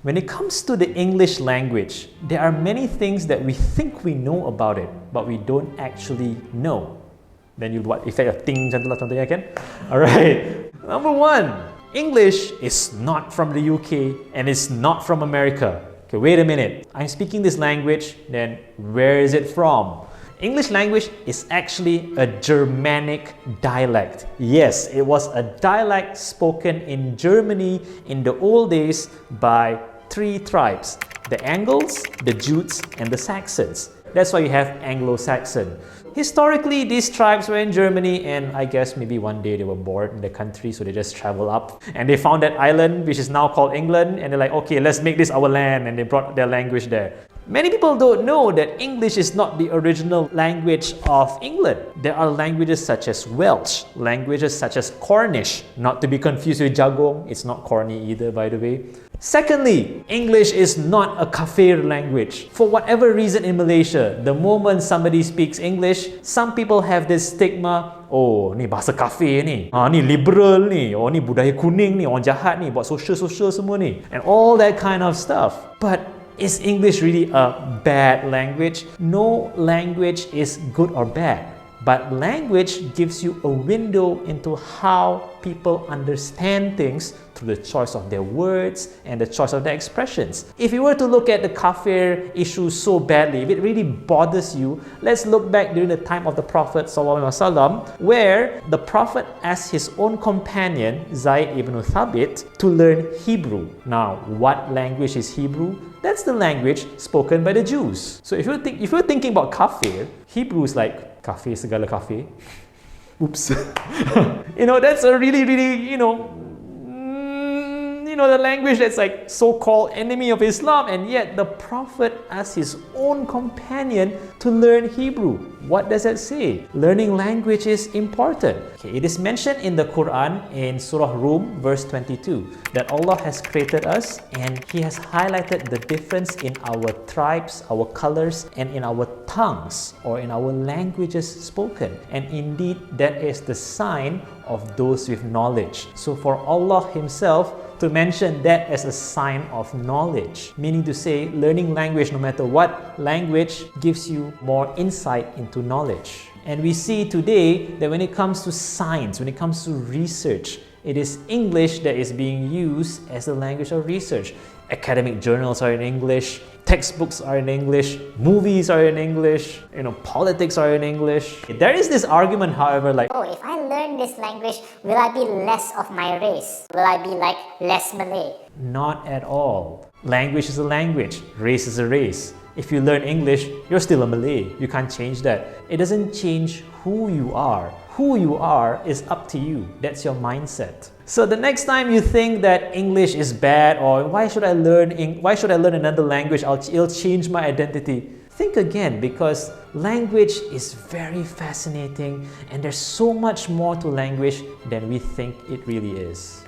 When it comes to the English language, there are many things that we think we know about it, but we don't actually know. Then you buat effect of ting macam tu lah contohnya kan? Alright. Number one, English is not from the UK and it's not from America. Okay, wait a minute. I'm speaking this language, then where is it from? English language is actually a Germanic dialect. Yes, it was a dialect spoken in Germany in the old days by three tribes: the Angles, the Jutes, and the Saxons. That's why you have Anglo-Saxon. Historically, these tribes were in Germany, and I guess maybe one day they were bored in the country, so they just traveled up and they found that island which is now called England, and they're like, okay, let's make this our land, and they brought their language there. Many people don't know that English is not the original language of England. There are languages such as Welsh, languages such as Cornish, not to be confused with Jagong, it's not corny either, by the way. Secondly, English is not a Kafir language. For whatever reason in Malaysia, the moment somebody speaks English, some people have this stigma, oh, ni bahasa kafir ni, ni liberal ni, oh ni budaya kuning ni, orang jahat ni, buat social semua ni, and all that kind of stuff. But is English really a bad language? No language is good or bad, but language gives you a window into how people understand things through the choice of their words and the choice of their expressions. If you were to look at the Kafir issue so badly, if it really bothers you, let's look back during the time of the Prophet ﷺ, where the Prophet asked his own companion, Zayd ibn Thabit, to learn Hebrew. Now, what language is Hebrew? That's the language spoken by the Jews. So if you're thinking about Kafir, Hebrew is like Kafir segala kafir. Oops. That's a really, the language that's like so-called enemy of Islam, and yet the Prophet asked his own companion to learn Hebrew. What does that say? Learning language is important. Okay, it is mentioned in the Quran in Surah Rum, verse 22, that Allah has created us and He has highlighted the difference in our tribes, our colors, and in our tongues or in our languages spoken. And indeed, that is the sign of those with knowledge. So for Allah Himself to mention that as a sign of knowledge, meaning to say learning language, no matter what language, gives you more insight into knowledge. And we see today that when it comes to science, when it comes to research, it is English that is being used as the language of research. Academic journals are in English, textbooks are in English, movies are in English, politics are in English. There is this argument, however, like, oh, if I learn this language, will I be less of my race? Will I be like less Malay? Not at all. Language is a language, race is a race. If you learn English, you're still a Malay. You can't change that. It doesn't change who you are. Who you are is up to you. That's your mindset. So the next time you think that English is bad, or why should I learn another language? It'll change my identity. Think again, because language is very fascinating and there's so much more to language than we think it really is.